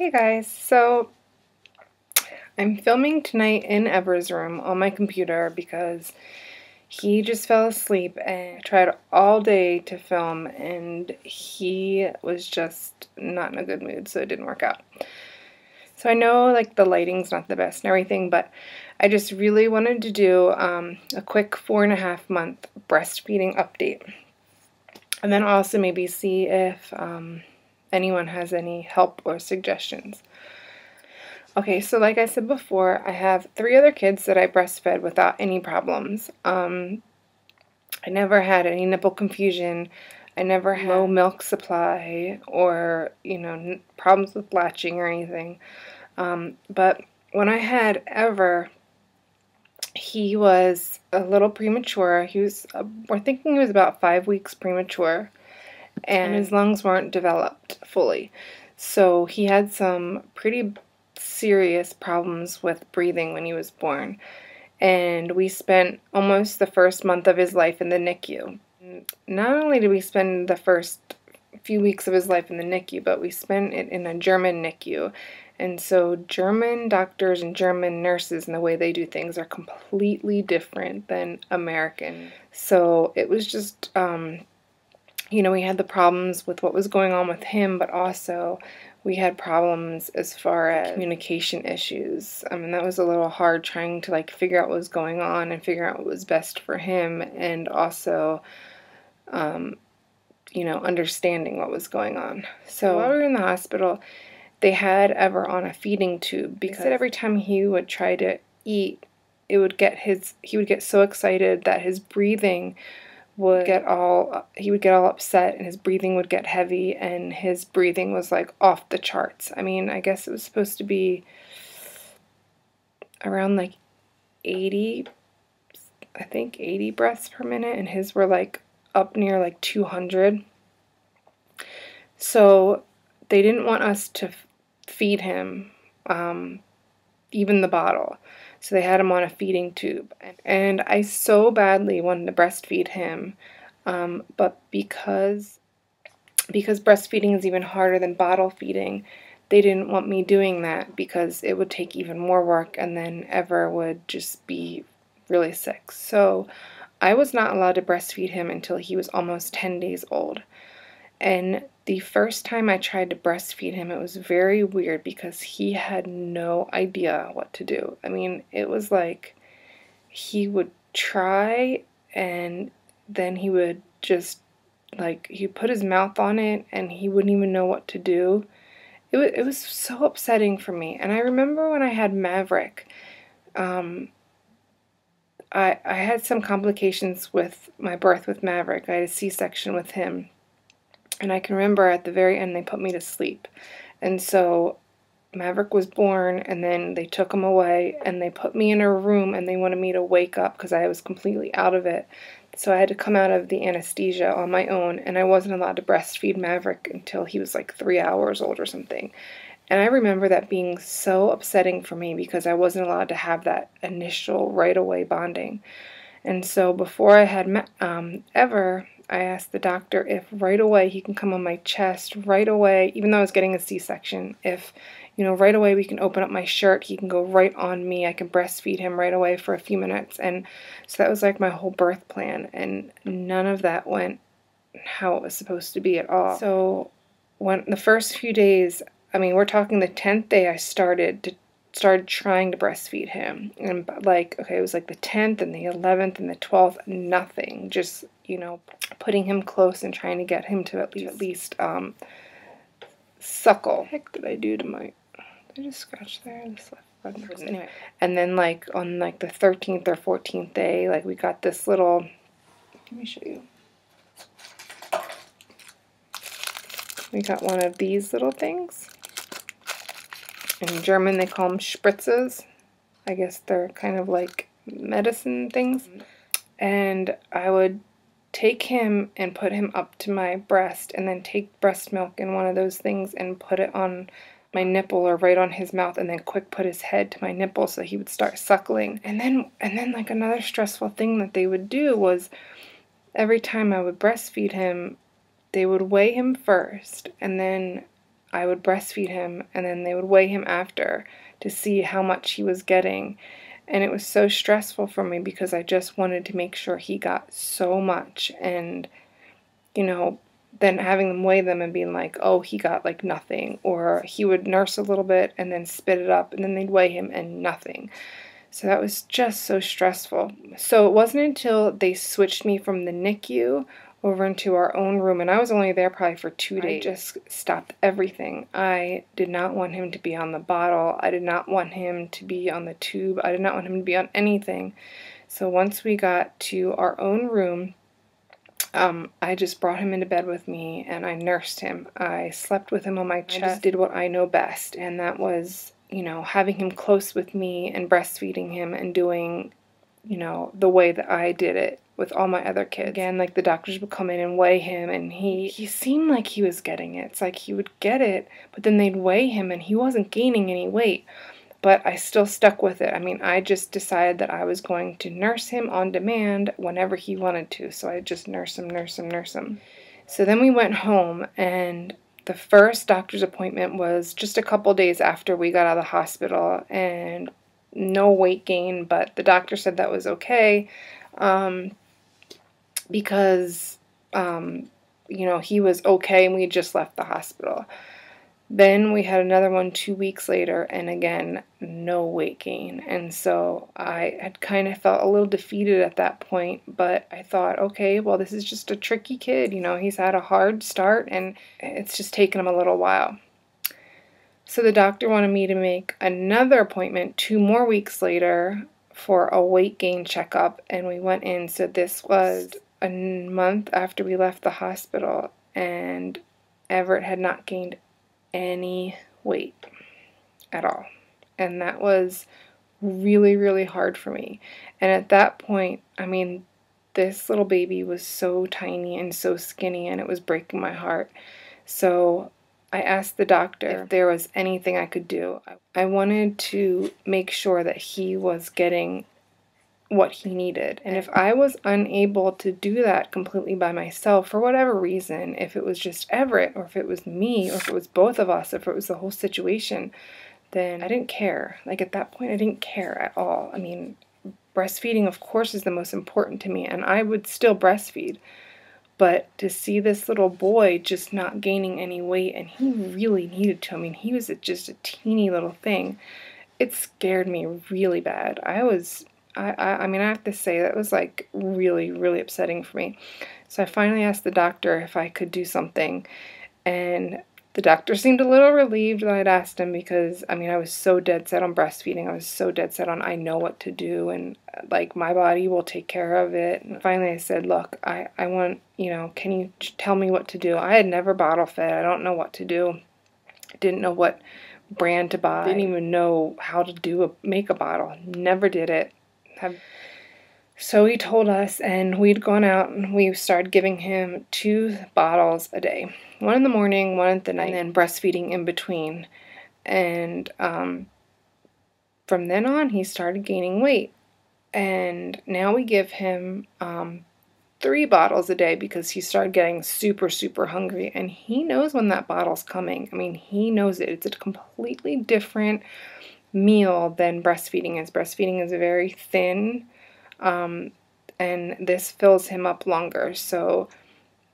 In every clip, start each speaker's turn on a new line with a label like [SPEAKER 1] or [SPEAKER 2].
[SPEAKER 1] Hey guys, so I'm filming tonight in Ever's room on my computer because he just fell asleep and I tried all day to film and he was just not in a good mood, so it didn't work out. So I know like the lighting's not the best and everything, but I just really wanted to do a quick 4.5-month breastfeeding update. And then also maybe see if anyone has any help or suggestions. Okay, so like I said before, I have 3 other kids that I breastfed without any problems. I never had any nipple confusion. I never had low milk supply or, problems with latching or anything. But when I had Ever, he was a little premature. We're thinking he was about 5 weeks premature, and his lungs weren't developed fully. So he had some pretty serious problems with breathing when he was born. And we spent almost the first month of his life in the NICU. Not only did we spend the first few weeks of his life in the NICU, but we spent it in a German NICU. And so German doctors and German nurses and the way they do things are completely different than American. So it was just, we had the problems with what was going on with him, but also we had problems as far as communication issues. I mean, that was a little hard trying to figure out what was going on and figure out what was best for him, and also understanding what was going on. So while we were in the hospital, they had Ever on a feeding tube because they said every time he would try to eat, he would get so excited that his breathing would get all upset and his breathing would get heavy, and his breathing was off the charts. I mean, I guess it was supposed to be around 80, I think 80 breaths per minute, and his were up near 200. So they didn't want us to feed him, even the bottle. So they had him on a feeding tube. And I so badly wanted to breastfeed him, but because breastfeeding is even harder than bottle feeding, they didn't want me doing that because it would take even more work and then Ever would just be really sick. So I was not allowed to breastfeed him until he was almost 10 days old. And the first time I tried to breastfeed him, it was very weird because he had no idea what to do. I mean, it was he would try and then he would just he'd put his mouth on it and he wouldn't even know what to do. It was so upsetting for me. And I remember when I had Maverick, I had some complications with my birth with Maverick. I had a C-section with him. And I can remember at the very end they put me to sleep. And so Maverick was born and then they took him away and they put me in a room and they wanted me to wake up because I was completely out of it. So I had to come out of the anesthesia on my own, and I wasn't allowed to breastfeed Maverick until he was 3 hours old or something. And I remember that being so upsetting for me because I wasn't allowed to have that initial right away bonding. And so before I had Ever, I asked the doctor if right away he can come on my chest right away, even though I was getting a C-section, if, right away we can open up my shirt, he can go right on me, I can breastfeed him right away for a few minutes. And so that was my whole birth plan, and none of that went how it was supposed to be at all. So when the first few days, I mean, we're talking the 10th day I started trying to breastfeed him, and okay, it was the 10th and the 11th and the 12th, nothing, just putting him close and trying to get him to at least suckle. What the heck did I do to my, did I just scratch there? This left button. Anyway, and then on the 13th or 14th day, we got this little, let me show you. We got one of these little things. In German, they call them spritzes. I guess they're kind of like medicine things. And I would take him and put him up to my breast and then take breast milk in one of those things and put it on my nipple or right on his mouth and then quick put his head to my nipple so he would start suckling. And then another stressful thing that they would do was every time I would breastfeed him, they would weigh him first and then I would breastfeed him, and then they would weigh him after to see how much he was getting. And it was so stressful for me because I just wanted to make sure he got so much. And, you know, then having them weigh them and being like, oh, he got like nothing. Or he would nurse a little bit and then spit it up, and then they'd weigh him and nothing. So that was just so stressful. So it wasn't until they switched me from the NICU over into our own room, and I was only there probably for 2 days. I just stopped everything. I did not want him to be on the bottle. I did not want him to be on the tube. I did not want him to be on anything. So once we got to our own room, I just brought him into bed with me, and I nursed him. I slept with him on my chest. I just did what I know best, and that was, you know, having him close with me and breastfeeding him and doing, you know, the way that I did it with all my other kids. Again, like the doctors would come in and weigh him, and he seemed like he was getting it. It's like he would get it, but then they'd weigh him and he wasn't gaining any weight. But I still stuck with it. I mean, I just decided that I was going to nurse him on demand whenever he wanted to. So I just nurse him, nurse him, nurse him. So then we went home, and the first doctor's appointment was just a couple days after we got out of the hospital, and no weight gain, but the doctor said that was okay, because, you know, he was okay and we had just left the hospital. Then we had another one 2 weeks later, and again, no weight gain. And so I had kind of felt a little defeated at that point, but I thought, okay, well, this is just a tricky kid. You know, he's had a hard start, and it's just taken him a little while. So the doctor wanted me to make another appointment 2 more weeks later for a weight gain checkup, and we went in. So this was a month after we left the hospital, and Everett had not gained any weight at all. And that was really, really hard for me. And at that point, I mean, this little baby was so tiny and so skinny, and it was breaking my heart. So I asked the doctor if there was anything I could do. I wanted to make sure that he was getting what he needed. And if I was unable to do that completely by myself, for whatever reason, if it was just Everett, or if it was me, or if it was both of us, if it was the whole situation, then I didn't care. Like, at that point, I didn't care at all. I mean, breastfeeding, of course, is the most important to me, and I would still breastfeed. But to see this little boy just not gaining any weight, and he really needed to, I mean, he was just a teeny little thing, it scared me really bad. I mean, I have to say, that was like really, really upsetting for me. So I finally asked the doctor if I could do something, and the doctor seemed a little relieved that I'd asked him, because, I mean, I was so dead set on breastfeeding. I was so dead set on, I know what to do, and like, my body will take care of it. And finally I said, look, I want, you know, can you tell me what to do? I had never bottle fed. I don't know what to do. I didn't know what brand to buy. I didn't even know how to make a bottle. Never did it. So he told us, and we'd gone out and we started giving him 2 bottles a day. One in the morning, one at the night, and then breastfeeding in between. And from then on, he started gaining weight. And now we give him 3 bottles a day, because he started getting super, super hungry. And he knows when that bottle's coming. I mean, he knows it. It's a completely different meal than breastfeeding is. Breastfeeding is very thin, and this fills him up longer. So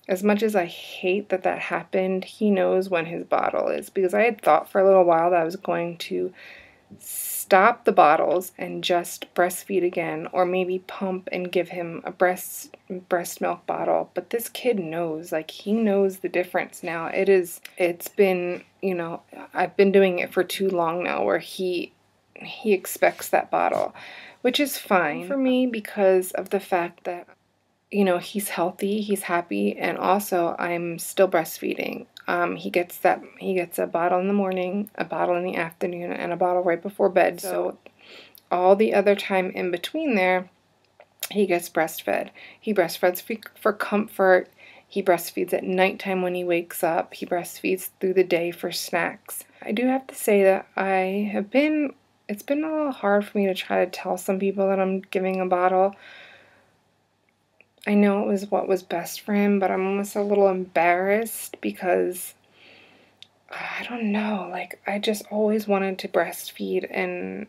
[SPEAKER 1] as much as I hate that that happened, he knows when his bottle is, because I had thought for a little while that I was going to stop the bottles and just breastfeed again, or maybe pump and give him a breast milk bottle. But this kid knows, like, he knows the difference now. It's been, you know, I've been doing it for too long now, where he expects that bottle, which is fine for me because of the fact that, you know, he's healthy, he's happy, and also I'm still breastfeeding. He gets a bottle in the morning, a bottle in the afternoon, and a bottle right before bed. So all the other time in between there, he gets breastfed. He breastfeeds for comfort. He breastfeeds at nighttime when he wakes up. He breastfeeds through the day for snacks. I do have to say that it's been a little hard for me to try to tell some people that I'm giving a bottle. I know it was what was best for him, but I'm almost a little embarrassed, because I don't know, like, I just always wanted to breastfeed, and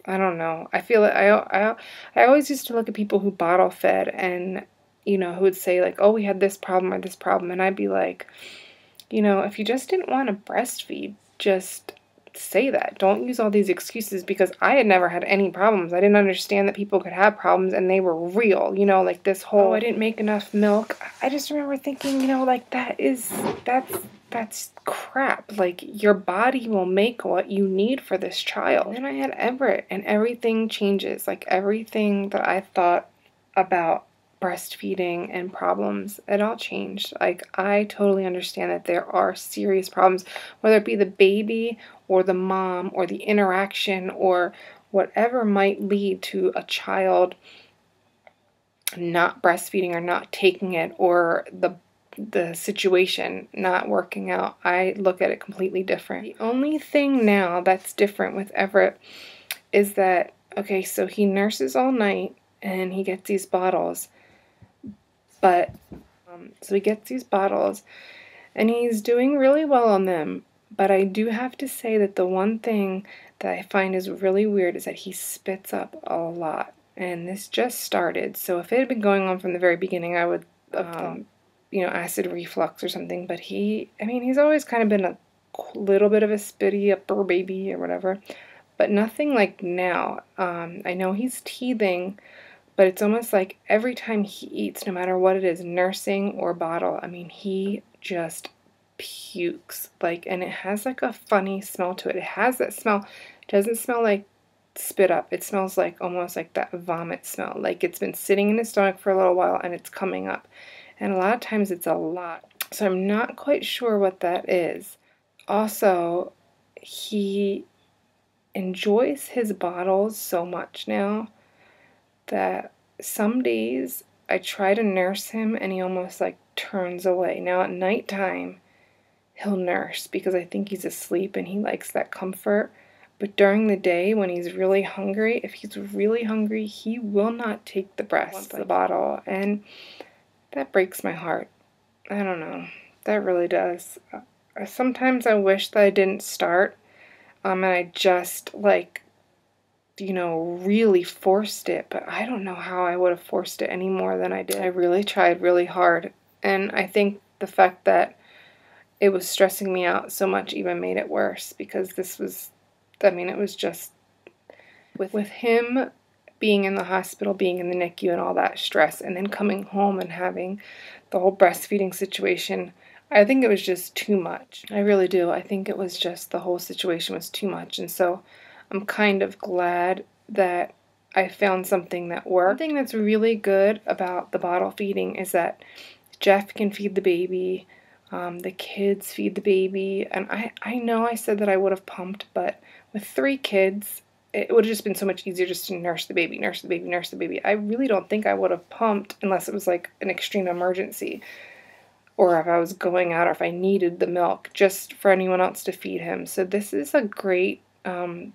[SPEAKER 1] I don't know. I feel like I always used to look at people who bottle fed and, who would say, like, oh, we had this problem or this problem. And I'd be like, if you just didn't want to breastfeed, just say that. Don't use all these excuses, because I had never had any problems. I didn't understand that people could have problems and they were real, like this whole, oh, I didn't make enough milk. I just remember thinking, like, that's crap. Like, your body will make what you need for this child. And then I had Everett, and everything changes. Like, everything that I thought about breastfeeding and problems, it all changed. Like, I totally understand that there are serious problems, whether it be the baby or the mom or the interaction or whatever might lead to a child not breastfeeding or not taking it, or the situation not working out. I look at it completely different. The only thing now that's different with Everett is that, okay, so he nurses all night and he gets these bottles, but so he gets these bottles and he's doing really well on them. But I do have to say that the one thing that I find is really weird is that he spits up a lot. And this just started, so if it had been going on from the very beginning, I would acid reflux or something. But he's always kind of been a little bit of a spitty upper baby or whatever, but nothing like now. I know he's teething, but it's almost like every time he eats, no matter what it is, nursing or bottle, he just pukes. Like, and it has like a funny smell to it. It has that smell. It doesn't smell like spit up. It smells like almost like that vomit smell. Like it's been sitting in his stomach for a little while and it's coming up. And a lot of times it's a lot. So I'm not quite sure what that is. Also, he enjoys his bottles so much now that some days I try to nurse him and he almost like turns away. Now at nighttime, he'll nurse because I think he's asleep and he likes that comfort. But during the day when he's really hungry, if he's really hungry, he will not take the breast, the bottle, and that breaks my heart. I don't know. That really does. Sometimes I wish that I didn't start, and I just, like, really forced it, but I don't know how I would have forced it any more than I did. I really tried really hard, and I think the fact that it was stressing me out so much even made it worse, because this was, it was just, with him being in the hospital, being in the NICU and all that stress, and then coming home and having the whole breastfeeding situation, I think it was just too much. I really do. I think it was just, the whole situation was too much, and so I'm kind of glad that I found something that worked. One thing that's really good about the bottle feeding is that Jeff can feed the baby, the kids feed the baby, and I know I said that I would have pumped, but with 3 kids, it would have just been so much easier just to nurse the baby, nurse the baby, nurse the baby. I really don't think I would have pumped unless it was like an extreme emergency, or if I was going out, or if I needed the milk just for anyone else to feed him. So this is a great way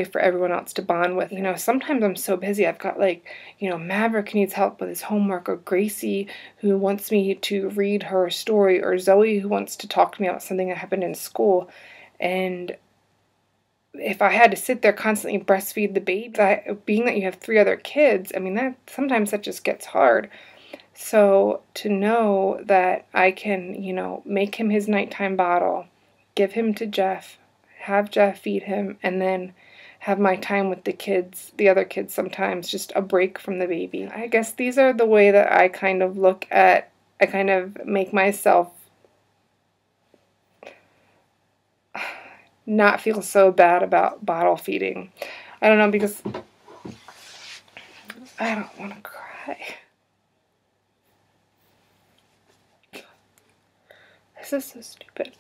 [SPEAKER 1] for everyone else to bond with. Sometimes I'm so busy. I've got Maverick needs help with his homework, or Gracie who wants me to read her a story, or Zoe who wants to talk to me about something that happened in school. And if I had to sit there constantly breastfeed the baby, being that you have 3 other kids, that sometimes that just gets hard. So to know that I can, make him his nighttime bottle, give him to Jeff, have Jeff feed him, and then have my time with the kids, the other kids sometimes, just a break from the baby. I guess these are the way that I kind of look at, I kind of make myself not feel so bad about bottle feeding. I don't know, because I don't want to cry. This is so stupid.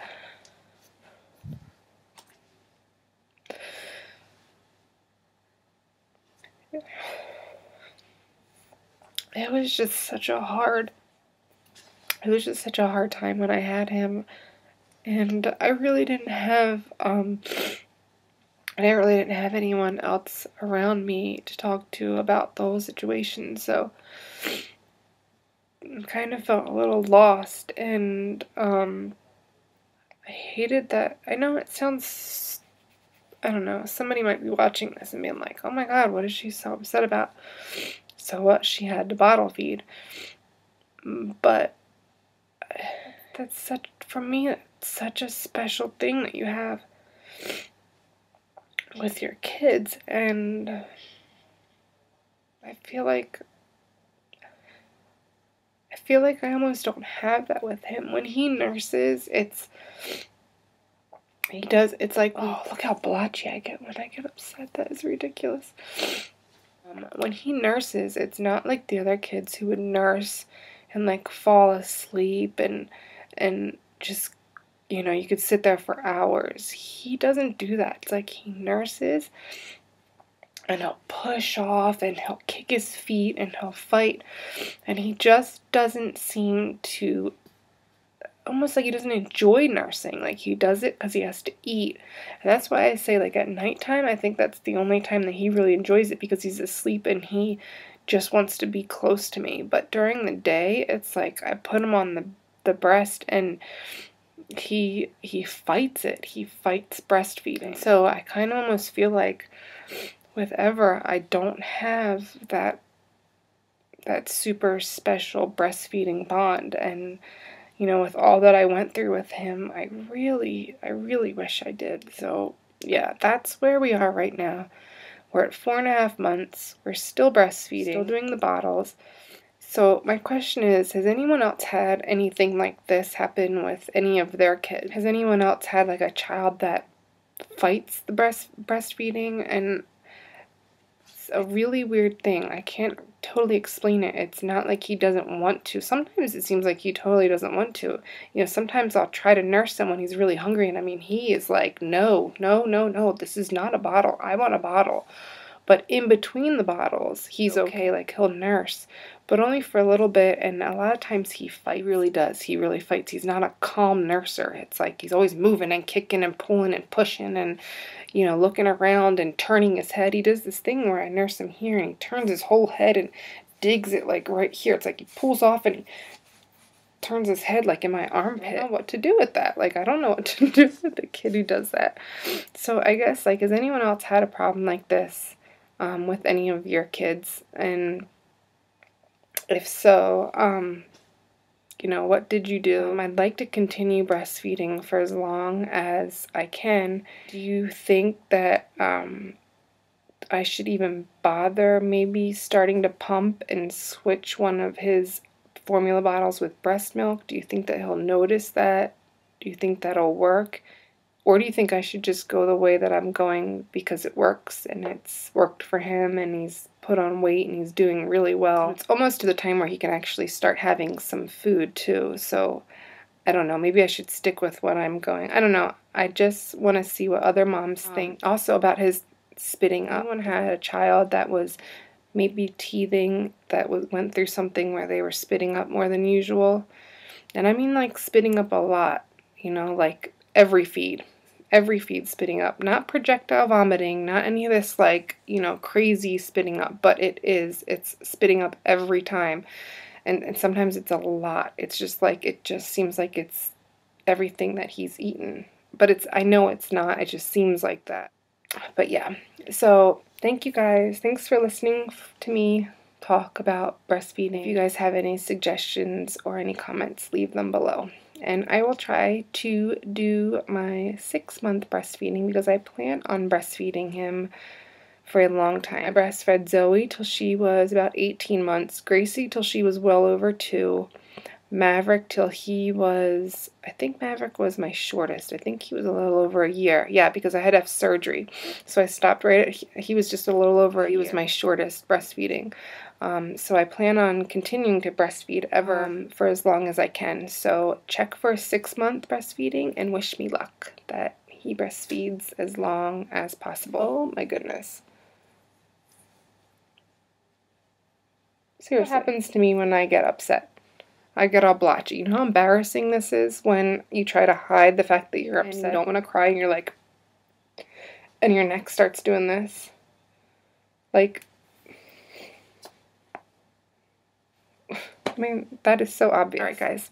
[SPEAKER 1] It was just such a hard time when I had him, and I really didn't have anyone else around me to talk to about the whole situation. So kind of felt a little lost, and I hated that. I know it sounds, I don't know, somebody might be watching this and being like, oh my god, what is she so upset about? So what? She had to bottle feed. But that's such, for me, it's such a special thing that you have with your kids, and I feel like I almost don't have that with him. When he nurses, it's like, oh, look how blotchy I get when I get upset. That is ridiculous. When he nurses, it's not like the other kids who would nurse and like fall asleep and just, you know, you could sit there for hours. He doesn't do that. It's like he nurses and he'll push off and he'll kick his feet and he'll fight, and he just doesn't seem to, almost like he doesn't enjoy nursing. Like, he does it because he has to eat. And that's why I say, like, at nighttime, I think that's the only time that he really enjoys it, because he's asleep and he just wants to be close to me. But during the day, it's like I put him on the breast and he fights it. He fights breastfeeding. So I kind of almost feel like with Ever, I don't have that super special breastfeeding bond. And you know, with all that I went through with him, I really wish I did. So, yeah, that's where we are right now. We're at 4.5 months. We're still breastfeeding, still doing the bottles. So, my question is, has anyone else had anything like this happen with any of their kids? Has anyone else had, like, a child that fights the breastfeeding? And it's a really weird thing. I can't totally explain it. It's not like he doesn't want to. Sometimes it seems like he totally doesn't want to. You know, sometimes I'll try to nurse him when he's really hungry, and I mean, he is like, no, this is not a bottle. I want a bottle. But in between the bottles, he's okay. Like, he'll nurse, but only for a little bit, and a lot of times he fights. He really does. He really fights. He's not a calm nurser. It's like he's always moving and kicking and pulling and pushing and, you know, looking around and turning his head. He does this thing where I nurse him here, and he turns his whole head and digs it, like, right here. It's like he pulls off and he turns his head, like, in my armpit. I don't know what to do with that. Like, I don't know what to do with a kid who does that. So I guess, like, has anyone else had a problem like this with any of your kids? And if so, you know, what did you do? I'd like to continue breastfeeding for as long as I can. Do you think that I should even bother maybe starting to pump and switch one of his formula bottles with breast milk? Do you think that he'll notice that? Do you think that'll work? Or do you think I should just go the way that I'm going because it works and it's worked for him and he's put on weight and he's doing really well? It's almost to the time where he can actually start having some food too. So I don't know. Maybe I should stick with what I'm going. I don't know. I just want to see what other moms think. Also about his spitting up. Anyone had a child that was maybe teething, that went through something where they were spitting up more than usual? And I mean, like, spitting up a lot, you know, like every feed spitting up, not projectile vomiting, not any of this, like, you know, crazy spitting up, but it's spitting up every time, and sometimes it's a lot. It's just like, it just seems like it's everything that he's eaten, but I know it's not, it just seems like that. But yeah, so thank you guys. Thanks for listening to me talk about breastfeeding. If you guys have any suggestions or any comments, leave them below. And I will try to do my 6-month breastfeeding because I plan on breastfeeding him for a long time. I breastfed Zoe till she was about 18 months, Gracie till she was well over 2, Maverick till he was, I think Maverick was my shortest. I think he was a little over a year. Yeah, because I had to have surgery. So I stopped right at, he was just a little over a year. He was my shortest breastfeeding. So I plan on continuing to breastfeed Ever for as long as I can. So check for 6-month breastfeeding and wish me luck that he breastfeeds as long as possible. Oh my goodness. Seriously. What happens to me when I get upset? I get all blotchy. You know how embarrassing this is when you try to hide the fact that you're upset and you don't want to cry and you're like, and your neck starts doing this. Like, I mean, that is so obvious. Alright guys,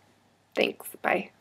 [SPEAKER 1] thanks, bye.